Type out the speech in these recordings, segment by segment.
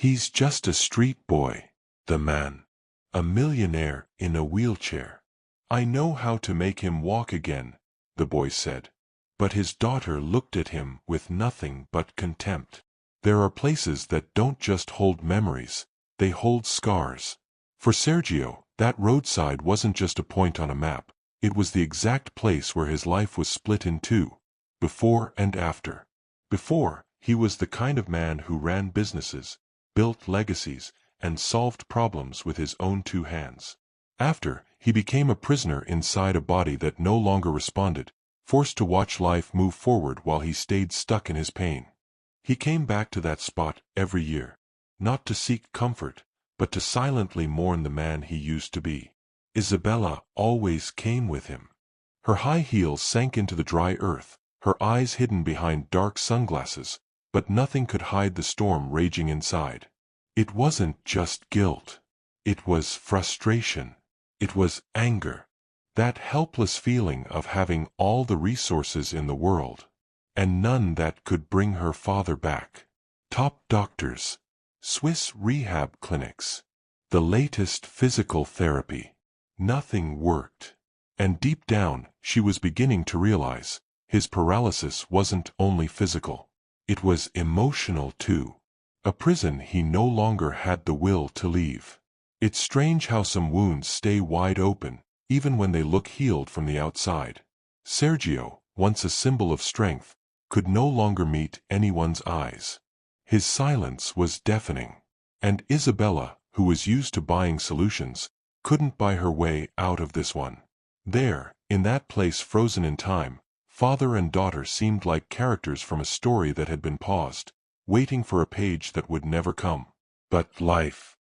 He's just a street boy, the man. A millionaire in a wheelchair. I know how to make him walk again, the boy said. But his daughter looked at him with nothing but contempt. There are places that don't just hold memories, they hold scars. For Sergio, that roadside wasn't just a point on a map, it was the exact place where his life was split in two, before and after. Before, he was the kind of man who ran businesses, built legacies, and solved problems with his own two hands. After, he became a prisoner inside a body that no longer responded, forced to watch life move forward while he stayed stuck in his pain. He came back to that spot every year, not to seek comfort, but to silently mourn the man he used to be. Isabella always came with him. Her high heels sank into the dry earth, her eyes hidden behind dark sunglasses, but nothing could hide the storm raging inside. It wasn't just guilt. It was frustration. It was anger. That helpless feeling of having all the resources in the world, and none that could bring her father back. Top doctors, Swiss rehab clinics, the latest physical therapy. Nothing worked. And deep down, she was beginning to realize, his paralysis wasn't only physical. It was emotional too. A prison he no longer had the will to leave. It's strange how some wounds stay wide open, even when they look healed from the outside. Sergio, once a symbol of strength, could no longer meet anyone's eyes. His silence was deafening. And Isabella, who was used to buying solutions, couldn't buy her way out of this one. There, in that place frozen in time, father and daughter seemed like characters from a story that had been paused, waiting for a page that would never come. But life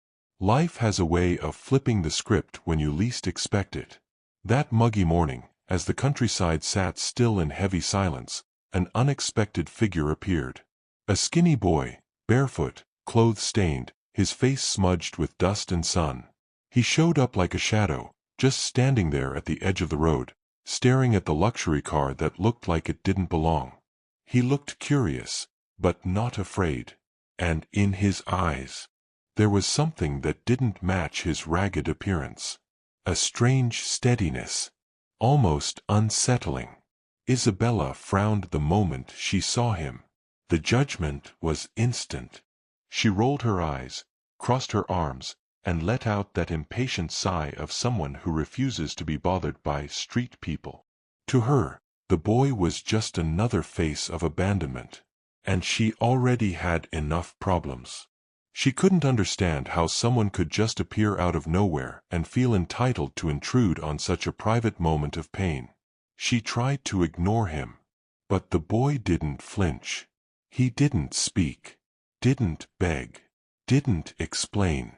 has a way of flipping the script when you least expect it. That muggy morning, as the countryside sat still in heavy silence, an unexpected figure appeared. A skinny boy, barefoot, clothes stained, his face smudged with dust and sun. He showed up like a shadow, just standing there at the edge of the road, staring at the luxury car that looked like it didn't belong. He looked curious, but not afraid. And in his eyes, there was something that didn't match his ragged appearance. A strange steadiness, almost unsettling. Isabella frowned the moment she saw him. The judgment was instant. She rolled her eyes, crossed her arms, and let out that impatient sigh of someone who refuses to be bothered by street people. To her, the boy was just another face of abandonment. And she already had enough problems. She couldn't understand how someone could just appear out of nowhere and feel entitled to intrude on such a private moment of pain. She tried to ignore him. But the boy didn't flinch. He didn't speak. Didn't beg. Didn't explain.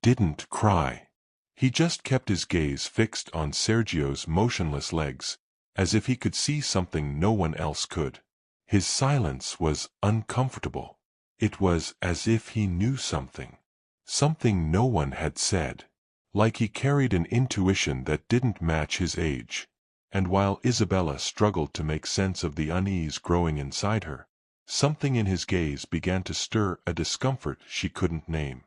Didn't cry. He just kept his gaze fixed on Sergio's motionless legs, as if he could see something no one else could. His silence was uncomfortable. It was as if he knew something. Something no one had said. Like he carried an intuition that didn't match his age. And while Isabella struggled to make sense of the unease growing inside her, something in his gaze began to stir a discomfort she couldn't name.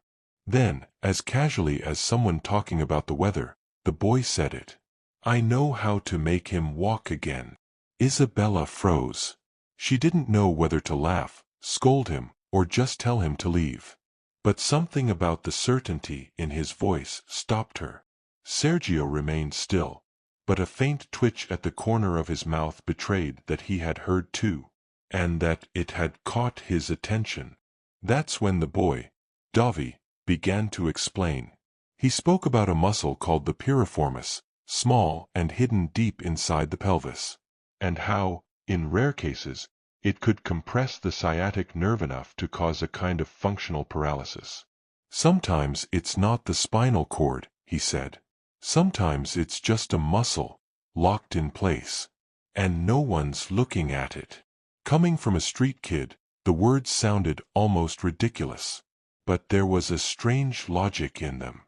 Then, as casually as someone talking about the weather, the boy said it. I know how to make him walk again. Isabella froze. She didn't know whether to laugh, scold him, or just tell him to leave. But something about the certainty in his voice stopped her. Sergio remained still, but a faint twitch at the corner of his mouth betrayed that he had heard too, and that it had caught his attention. That's when the boy, Davi, began to explain. He spoke about a muscle called the piriformis, small and hidden deep inside the pelvis, and how, in rare cases, it could compress the sciatic nerve enough to cause a kind of functional paralysis. Sometimes it's not the spinal cord, he said. Sometimes it's just a muscle, locked in place. And no one's looking at it. Coming from a street kid, the words sounded almost ridiculous. But there was a strange logic in them.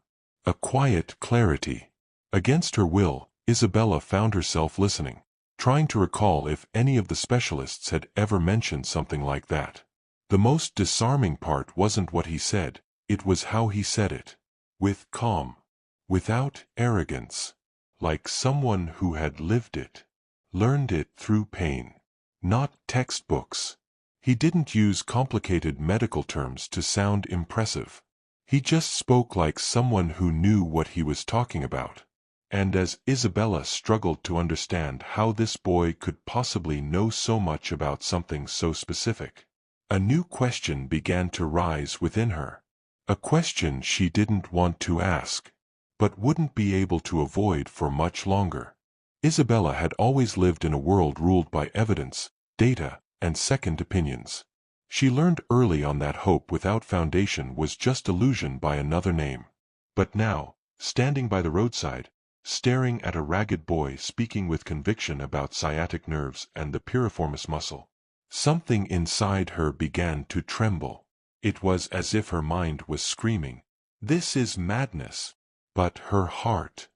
A quiet clarity. Against her will, Isabella found herself listening, trying to recall if any of the specialists had ever mentioned something like that. The most disarming part wasn't what he said, It was how he said it. With calm. Without arrogance. Like someone who had lived it. Learned it through pain. Not textbooks. He didn't use complicated medical terms to sound impressive. He just spoke like someone who knew what he was talking about. And as Isabella struggled to understand how this boy could possibly know so much about something so specific, a new question began to rise within her. A question she didn't want to ask, but wouldn't be able to avoid for much longer. Isabella had always lived in a world ruled by evidence, data, and second opinions. She learned early on that hope without foundation was just illusion by another name. But now, standing by the roadside, staring at a ragged boy speaking with conviction about sciatic nerves and the piriformis muscle, something inside her began to tremble. It was as if her mind was screaming, "This is madness." But her heart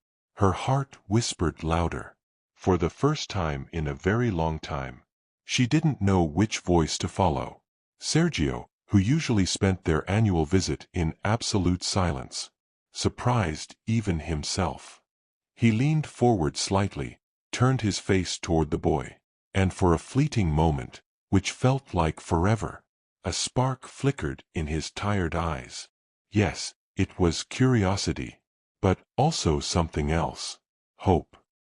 whispered louder. For the first time in a very long time, she didn't know which voice to follow. Sergio, who usually spent their annual visit in absolute silence, surprised even himself. He leaned forward slightly, turned his face toward the boy, and for a fleeting moment, which felt like forever, a spark flickered in his tired eyes. Yes, it was curiosity, but also something else. Hope.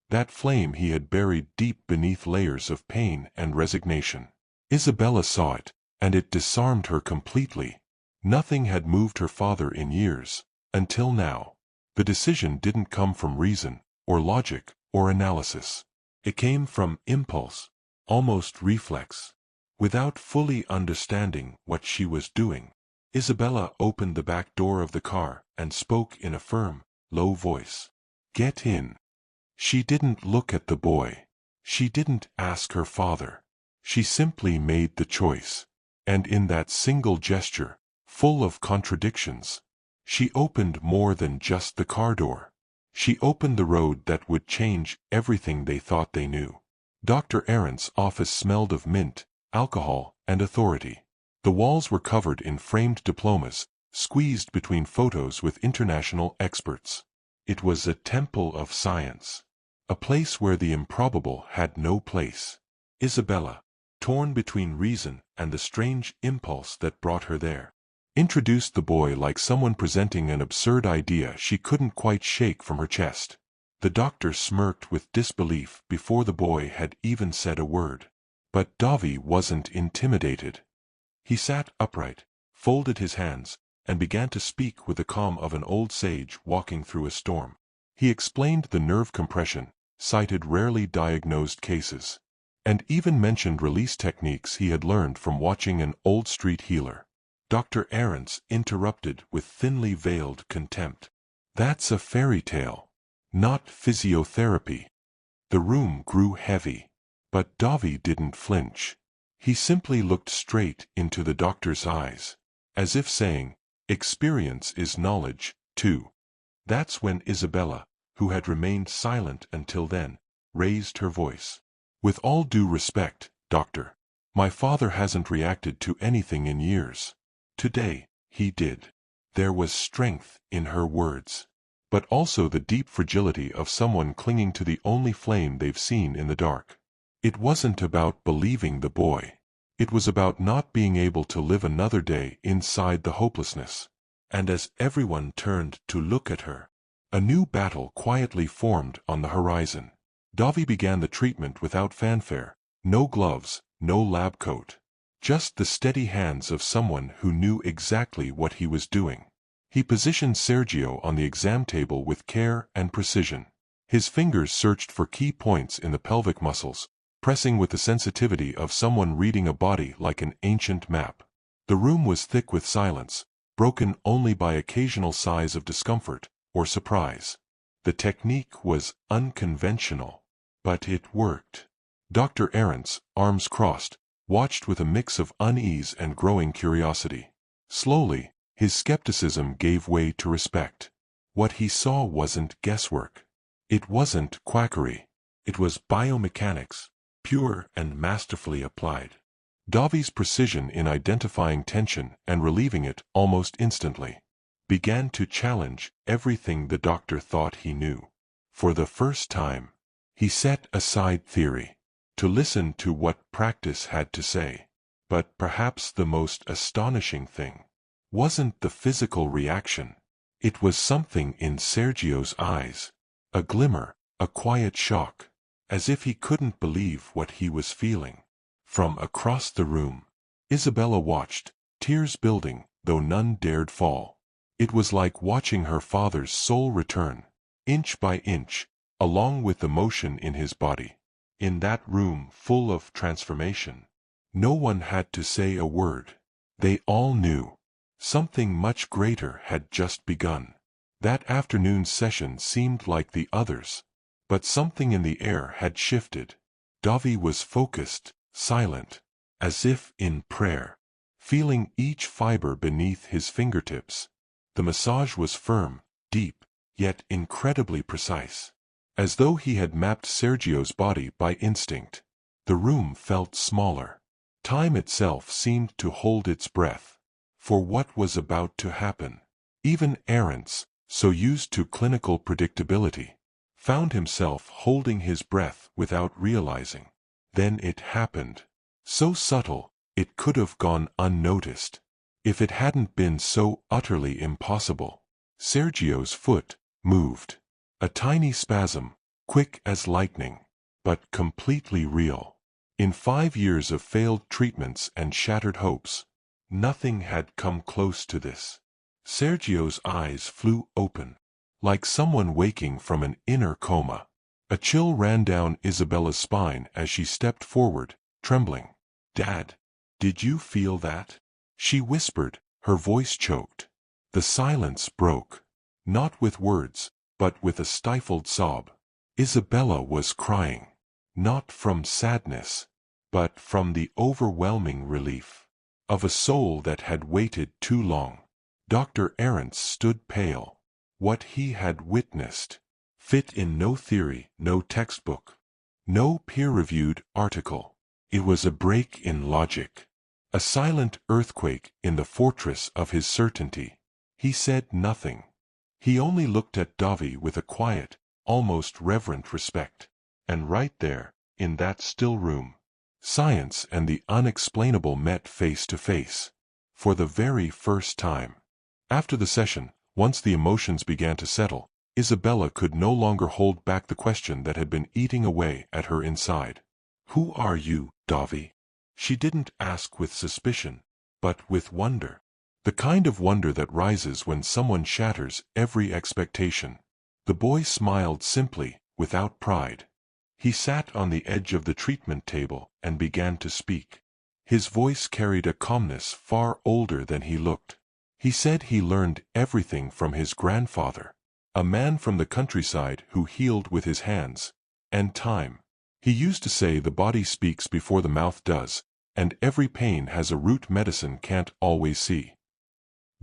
That flame he had buried deep beneath layers of pain and resignation. Isabella saw it, and it disarmed her completely. Nothing had moved her father in years, until now. The decision didn't come from reason, or logic, or analysis. It came from impulse, almost reflex. Without fully understanding what she was doing, Isabella opened the back door of the car and spoke in a firm, low voice. "Get in." She didn't look at the boy. She didn't ask her father. She simply made the choice. And in that single gesture, full of contradictions, she opened more than just the car door. She opened the road that would change everything they thought they knew. Dr. Arendt's office smelled of mint, alcohol, and authority. The walls were covered in framed diplomas, squeezed between photos with international experts. It was a temple of science. A place where the improbable had no place. Isabella, torn between reason and the strange impulse that brought her there, introduced the boy like someone presenting an absurd idea she couldn't quite shake from her chest. The doctor smirked with disbelief before the boy had even said a word. But Davi wasn't intimidated. He sat upright, folded his hands, and began to speak with the calm of an old sage walking through a storm. He explained the nerve compression, cited rarely diagnosed cases, and even mentioned release techniques he had learned from watching an old street healer. Dr. Arendts interrupted with thinly veiled contempt. "That's a fairy tale, not physiotherapy." The room grew heavy. But Davi didn't flinch. He simply looked straight into the doctor's eyes, as if saying, "Experience is knowledge, too." That's when Isabella, who had remained silent until then, raised her voice. "With all due respect, doctor, my father hasn't reacted to anything in years. Today, he did." There was strength in her words, but also the deep fragility of someone clinging to the only flame they've seen in the dark. It wasn't about believing the boy. It was about not being able to live another day inside the hopelessness. And as everyone turned to look at her, a new battle quietly formed on the horizon. Davi began the treatment without fanfare, no gloves, no lab coat. Just the steady hands of someone who knew exactly what he was doing. He positioned Sergio on the exam table with care and precision. His fingers searched for key points in the pelvic muscles, pressing with the sensitivity of someone reading a body like an ancient map. The room was thick with silence, broken only by occasional sighs of discomfort or surprise. The technique was unconventional, but it worked. Dr. Arendts, arms crossed, watched with a mix of unease and growing curiosity. Slowly, his skepticism gave way to respect. What he saw wasn't guesswork. It wasn't quackery. It was biomechanics, pure and masterfully applied. Davi's precision in identifying tension and relieving it almost instantly. began to challenge everything the doctor thought he knew. For the first time, he set aside theory to listen to what practice had to say. But perhaps the most astonishing thing wasn't the physical reaction. It was something in Sergio's eyes. A glimmer, a quiet shock, as if he couldn't believe what he was feeling. From across the room, Isabella watched, tears building, though none dared fall. It was like watching her father's soul return, inch by inch, along with the motion in his body. In that room full of transformation, no one had to say a word. They all knew. Something much greater had just begun. That afternoon's session seemed like the others. But something in the air had shifted. Davi was focused, silent, as if in prayer, feeling each fiber beneath his fingertips. The massage was firm, deep, yet incredibly precise. As though he had mapped Sergio's body by instinct. The room felt smaller. Time itself seemed to hold its breath. For what was about to happen? Even Arentz, so used to clinical predictability, found himself holding his breath without realizing. Then it happened. So subtle, it could have gone unnoticed. If it hadn't been so utterly impossible. Sergio's foot moved. A tiny spasm, quick as lightning, but completely real. In 5 years of failed treatments and shattered hopes, nothing had come close to this. Sergio's eyes flew open, like someone waking from an inner coma. A chill ran down Isabella's spine as she stepped forward, trembling. "Dad, did you feel that?" she whispered, her voice choked. The silence broke, not with words, but with a stifled sob. Isabella was crying, not from sadness, but from the overwhelming relief of a soul that had waited too long. Dr. Arentz stood pale. What he had witnessed fit in no theory, no textbook, no peer-reviewed article. It was a break in logic, a silent earthquake in the fortress of his certainty. He said nothing. He only looked at Davi with a quiet, almost reverent respect. And right there, in that still room, science and the unexplainable met face to face. For the very first time. After the session, once the emotions began to settle, Isabella could no longer hold back the question that had been eating away at her inside. "Who are you, Davi?" She didn't ask with suspicion, but with wonder. The kind of wonder that rises when someone shatters every expectation. The boy smiled simply, without pride. He sat on the edge of the treatment table and began to speak. His voice carried a calmness far older than he looked. He said he learned everything from his grandfather, a man from the countryside who healed with his hands and time. He used to say the body speaks before the mouth does, and every pain has a root medicine can't always see.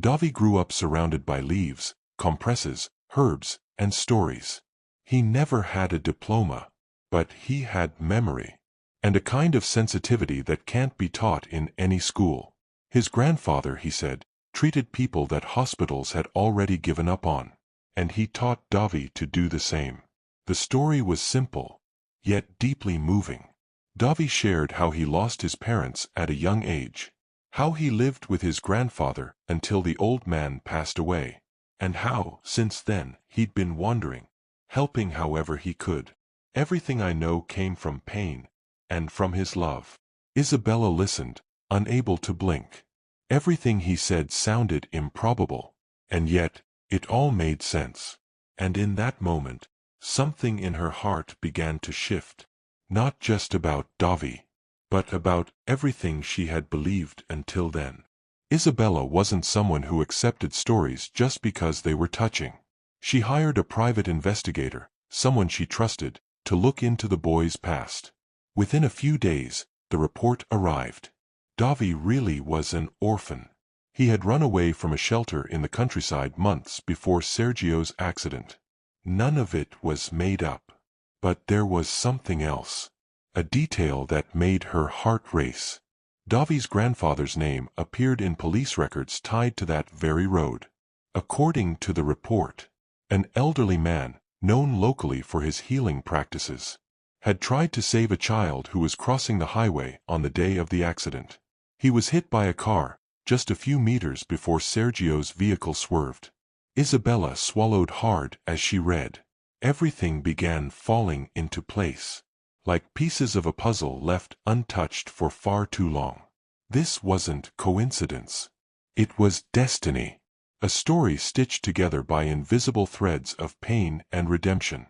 Davi grew up surrounded by leaves, compresses, herbs, and stories. He never had a diploma, but he had memory, and a kind of sensitivity that can't be taught in any school. His grandfather, he said, treated people that hospitals had already given up on, and he taught Davi to do the same. The story was simple, yet deeply moving. Davi shared how he lost his parents at a young age, how he lived with his grandfather until the old man passed away, and how, since then, he'd been wandering, helping however he could. "Everything I know came from pain, and from his love." Isabella listened, unable to blink. Everything he said sounded improbable, and yet, it all made sense. And in that moment, something in her heart began to shift. Not just about Davi, but about everything she had believed until then. Isabella wasn't someone who accepted stories just because they were touching. She hired a private investigator, someone she trusted, to look into the boy's past. Within a few days, the report arrived. Davi really was an orphan. He had run away from a shelter in the countryside months before Sergio's accident. None of it was made up. But there was something else. A detail that made her heart race. Davi's grandfather's name appeared in police records tied to that very road. According to the report, an elderly man, known locally for his healing practices, had tried to save a child who was crossing the highway on the day of the accident. He was hit by a car just a few meters before Sergio's vehicle swerved. Isabella swallowed hard as she read. Everything began falling into place, like pieces of a puzzle left untouched for far too long. This wasn't coincidence. It was destiny. A story stitched together by invisible threads of pain and redemption.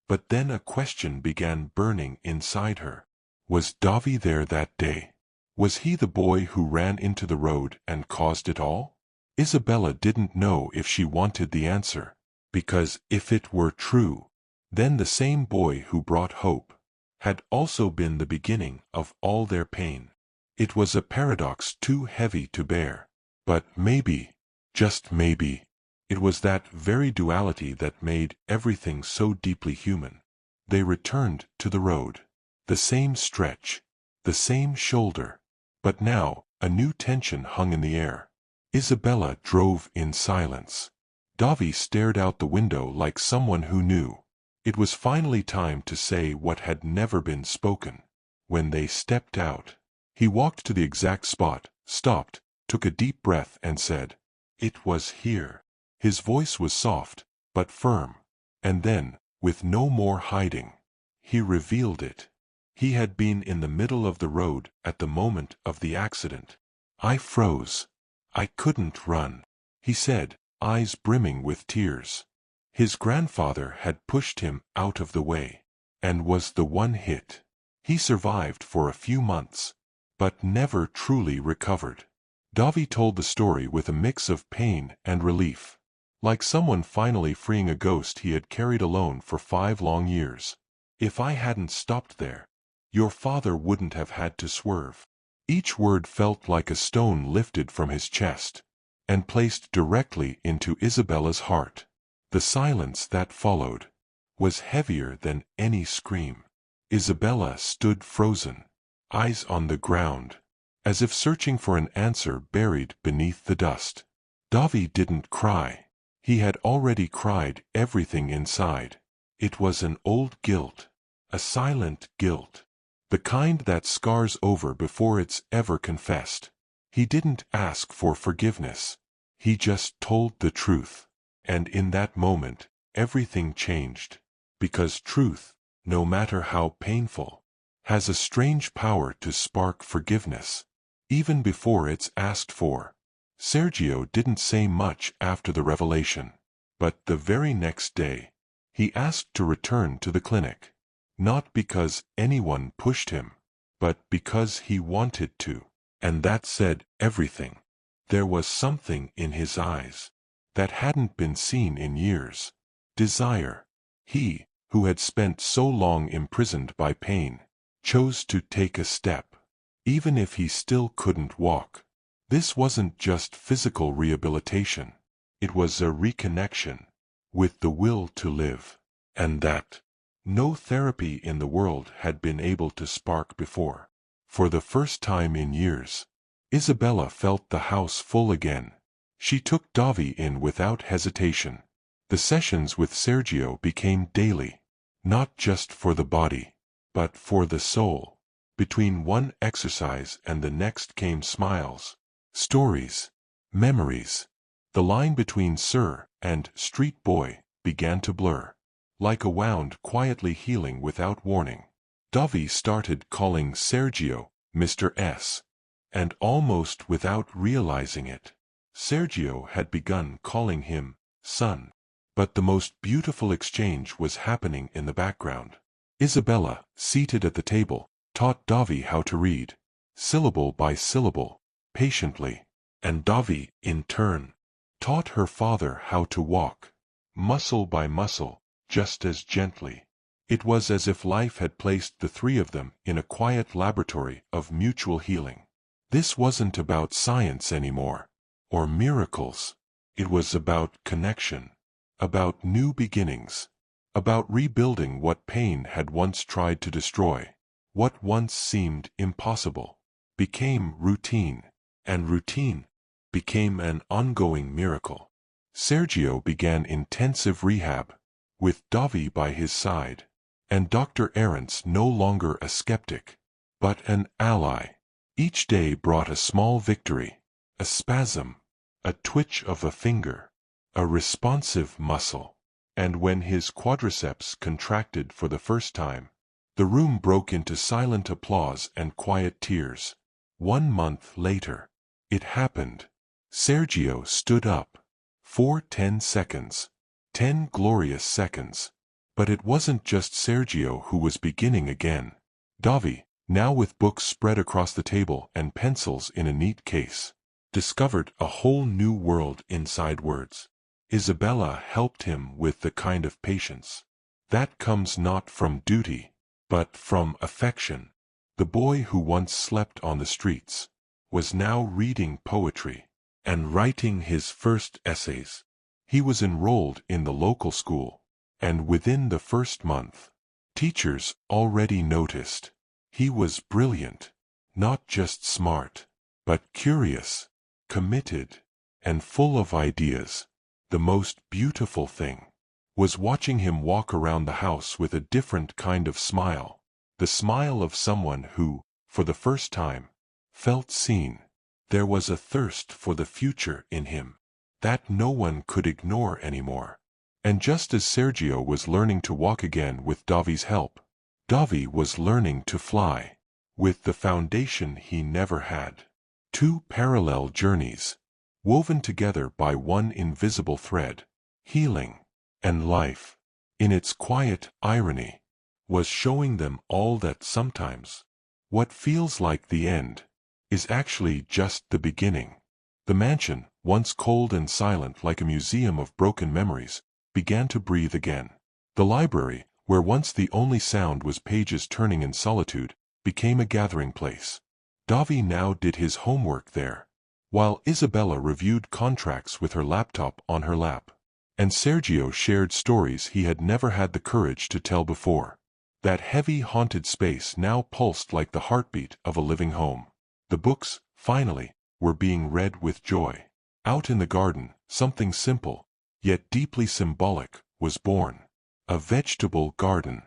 But then a question began burning inside her. Was Davi there that day? Was he the boy who ran into the road and caused it all? Isabella didn't know if she wanted the answer, because if it were true, then the same boy who brought hope had also been the beginning of all their pain. It was a paradox too heavy to bear. But maybe, just maybe, it was that very duality that made everything so deeply human. They returned to the road. The same stretch, the same shoulder. But now, a new tension hung in the air. Isabella drove in silence. Davi stared out the window like someone who knew. It was finally time to say what had never been spoken. When they stepped out, he walked to the exact spot, stopped, took a deep breath and said, "It was here." His voice was soft, but firm. And then, with no more hiding, he revealed it. He had been in the middle of the road at the moment of the accident. "I froze. I couldn't run," he said, eyes brimming with tears. His grandfather had pushed him out of the way, and was the one hit. He survived for a few months, but never truly recovered. Davi told the story with a mix of pain and relief, like someone finally freeing a ghost he had carried alone for 5 long years. "If I hadn't stopped there, your father wouldn't have had to swerve." Each word felt like a stone lifted from his chest and placed directly into Isabella's heart. The silence that followed was heavier than any scream. Isabella stood frozen, eyes on the ground, as if searching for an answer buried beneath the dust. Davi didn't cry. He had already cried everything inside. It was an old guilt, a silent guilt, the kind that scars over before it's ever confessed. He didn't ask for forgiveness. He just told the truth. And in that moment, everything changed. Because truth, no matter how painful, has a strange power to spark forgiveness, even before it's asked for. Sergio didn't say much after the revelation, but the very next day, he asked to return to the clinic. Not because anyone pushed him, but because he wanted to. And that said everything. There was something in his eyes that hadn't been seen in years. Desire. He, who had spent so long imprisoned by pain, chose to take a step, even if he still couldn't walk. This wasn't just physical rehabilitation. It was a reconnection with the will to live, and that no therapy in the world had been able to spark before. For the first time in years, Isabella felt the house full again. She took Davi in without hesitation. The sessions with Sergio became daily, not just for the body, but for the soul. Between one exercise and the next came smiles, stories, memories. The line between Sir and Street Boy began to blur, like a wound quietly healing without warning. Davi started calling Sergio Mr. S, and almost without realizing it, Sergio had begun calling him son. But the most beautiful exchange was happening in the background. Isabella, seated at the table, taught Davi how to read, syllable by syllable, patiently. And Davi, in turn, taught her father how to walk, muscle by muscle, just as gently. It was as if life had placed the three of them in a quiet laboratory of mutual healing. This wasn't about science anymore, or miracles. It was about connection, about new beginnings, about rebuilding what pain had once tried to destroy. What once seemed impossible became routine, and routine became an ongoing miracle. Sergio began intensive rehab, with Davi by his side, and Dr. Arendt's no longer a skeptic, but an ally. Each day brought a small victory, a spasm, a twitch of a finger, a responsive muscle, and when his quadriceps contracted for the first time, the room broke into silent applause and quiet tears. 1 month later, it happened. Sergio stood up. For 10 seconds. 10 glorious seconds. But it wasn't just Sergio who was beginning again. Davi, now with books spread across the table and pencils in a neat case, discovered a whole new world inside words. Isabella helped him with the kind of patience that comes not from duty, but from affection. The boy who once slept on the streets was now reading poetry and writing his first essays. He was enrolled in the local school, and within the first month, teachers already noticed he was brilliant, not just smart, but curious, committed, and full of ideas. The most beautiful thing was watching him walk around the house with a different kind of smile, the smile of someone who, for the first time, felt seen. There was a thirst for the future in him that no one could ignore anymore. And just as Sergio was learning to walk again with Davi's help, Davi was learning to fly, with the foundation he never had. 2 parallel journeys, woven together by one invisible thread. Healing and life, in its quiet irony, was showing them all that sometimes what feels like the end is actually just the beginning. The mansion, once cold and silent like a museum of broken memories, began to breathe again. The library, where once the only sound was pages turning in solitude, became a gathering place. Davi now did his homework there, while Isabella reviewed contracts with her laptop on her lap, and Sergio shared stories he had never had the courage to tell before. That heavy, haunted space now pulsed like the heartbeat of a living home. The books, finally, were being read with joy. Out in the garden, something simple, yet deeply symbolic, was born. A vegetable garden.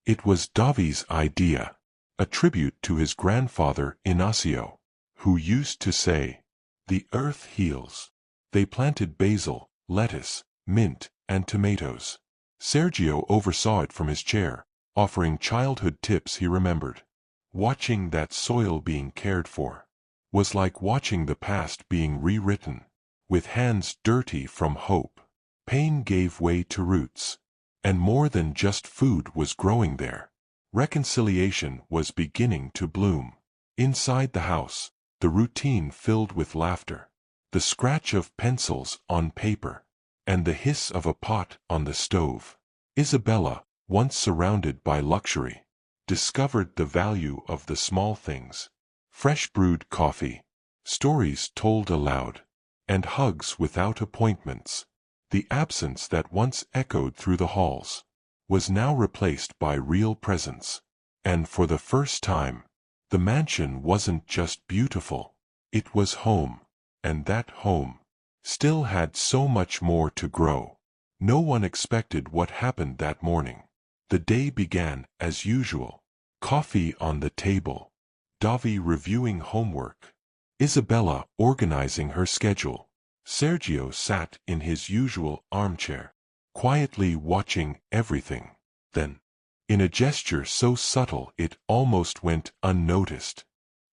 It was Davi's idea, a tribute to his grandfather Ignacio, who used to say, "The earth heals." They planted basil, lettuce, mint, and tomatoes. Sergio oversaw it from his chair, offering childhood tips he remembered. Watching that soil being cared for was like watching the past being rewritten, with hands dirty from hope. Pain gave way to roots, and more than just food was growing there. Reconciliation was beginning to bloom. Inside the house, the routine filled with laughter, the scratch of pencils on paper, and the hiss of a pot on the stove. Isabella, once surrounded by luxury, discovered the value of the small things. Fresh brewed coffee, stories told aloud, and hugs without appointments. The absence that once echoed through the halls was now replaced by real presence. And for the first time, the mansion wasn't just beautiful, it was home. And that home still had so much more to grow. No one expected what happened that morning. The day began as usual. Coffee on the table, Davi reviewing homework, Isabella organizing her schedule. Sergio sat in his usual armchair, quietly watching everything. Then, in a gesture so subtle it almost went unnoticed,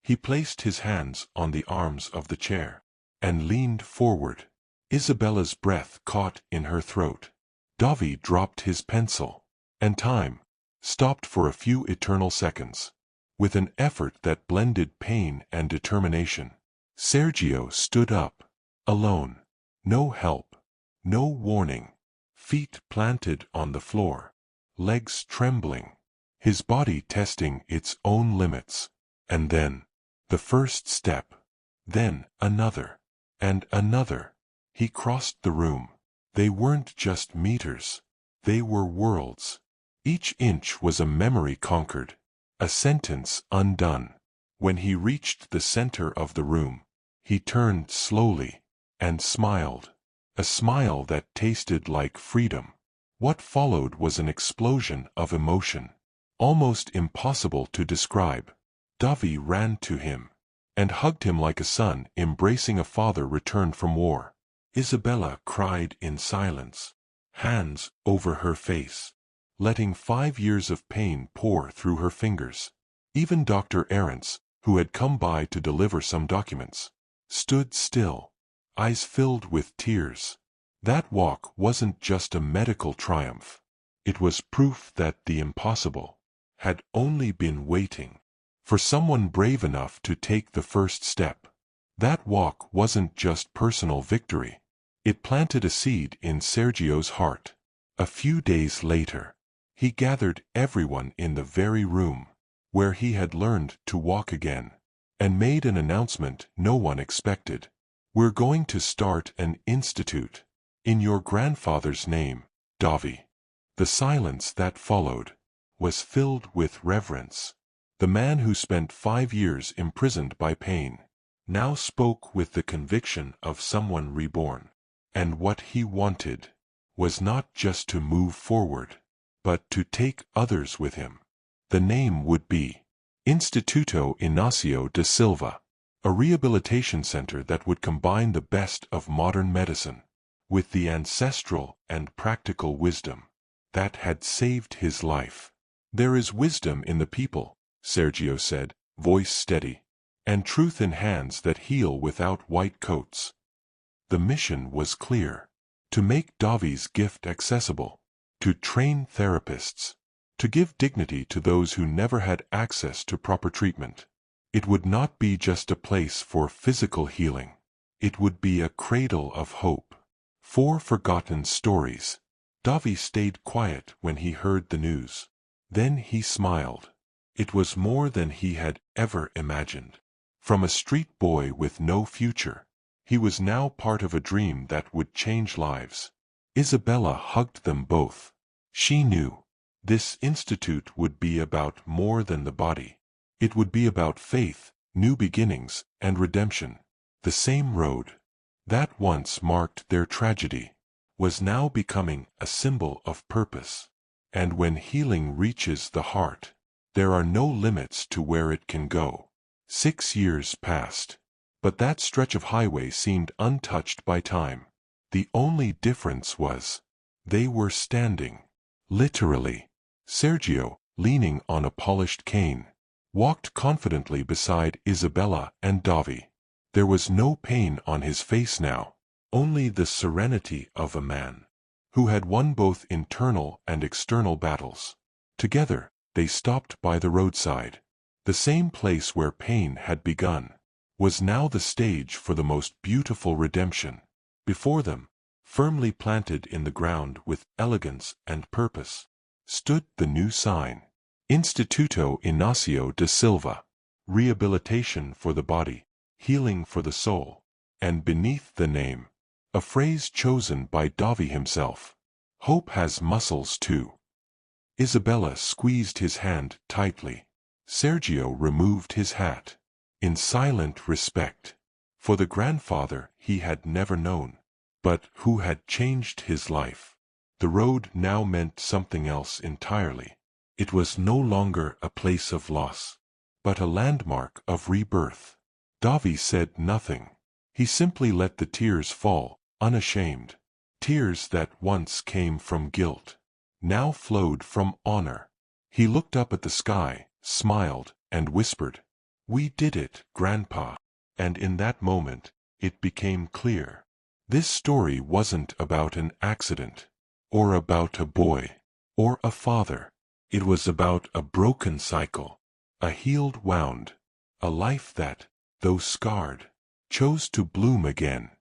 he placed his hands on the arms of the chair and leaned forward. Isabella's breath caught in her throat. Davi dropped his pencil, and time stopped for a few eternal seconds. With an effort that blended pain and determination, Sergio stood up, alone. No help, no warning. Feet planted on the floor, legs trembling, his body testing its own limits. And then, the first step, then another, and another. He crossed the room. They weren't just meters, they were worlds. Each inch was a memory conquered, a sentence undone. When he reached the center of the room, he turned slowly and smiled. a smile that tasted like freedom. What followed was an explosion of emotion, almost impossible to describe. Davy ran to him and hugged him like a son embracing a father returned from war. Isabella cried in silence, hands over her face, letting 5 years of pain pour through her fingers. Even Dr. Arentz, who had come by to deliver some documents, stood still, eyes filled with tears. That walk wasn't just a medical triumph. It was proof that the impossible had only been waiting for someone brave enough to take the first step. That walk wasn't just personal victory. It planted a seed in Sergio's heart. A few days later, he gathered everyone in the very room where he had learned to walk again, and made an announcement no one expected. "We're going to start an institute in your grandfather's name, Davy." The silence that followed was filled with reverence. The man who spent 5 years imprisoned by pain now spoke with the conviction of someone reborn. And what he wanted was not just to move forward, but to take others with him. The name would be Instituto Inácio da Silva, a rehabilitation center that would combine the best of modern medicine with the ancestral and practical wisdom that had saved his life. "There is wisdom in the people," Sergio said, voice steady, "and truth in hands that heal without white coats." The mission was clear: to make Davy's gift accessible, to train therapists, to give dignity to those who never had access to proper treatment. It would not be just a place for physical healing. It would be a cradle of hope for forgotten stories. Davy stayed quiet when he heard the news. Then he smiled. It was more than he had ever imagined. From a street boy with no future, he was now part of a dream that would change lives. Isabella hugged them both. She knew this institute would be about more than the body. It would be about faith, new beginnings, and redemption. The same road that once marked their tragedy was now becoming a symbol of purpose. And when healing reaches the heart, there are no limits to where it can go. 6 years passed, but that stretch of highway seemed untouched by time. The only difference was they were standing. Literally. Sergio, leaning on a polished cane, walked confidently beside Isabella and Davy. There was no pain on his face now, only the serenity of a man who had won both internal and external battles. Together, they stopped by the roadside. The same place where pain had begun was now the stage for the most beautiful redemption. Before them, firmly planted in the ground with elegance and purpose, stood the new sign: Instituto Inácio da Silva, rehabilitation for the body, healing for the soul. And beneath the name, a phrase chosen by Davy himself: "Hope has muscles too." Isabella squeezed his hand tightly. Sergio removed his hat in silent respect for the grandfather he had never known, but who had changed his life. The road now meant something else entirely. It was no longer a place of loss, but a landmark of rebirth. Davy said nothing. He simply let the tears fall, unashamed. Tears that once came from guilt now flowed from honor. He looked up at the sky, smiled, and whispered, "We did it, Grandpa." And in that moment, it became clear. This story wasn't about an accident, or about a boy, or a father. It was about a broken cycle, a healed wound, a life that, though scarred, chose to bloom again.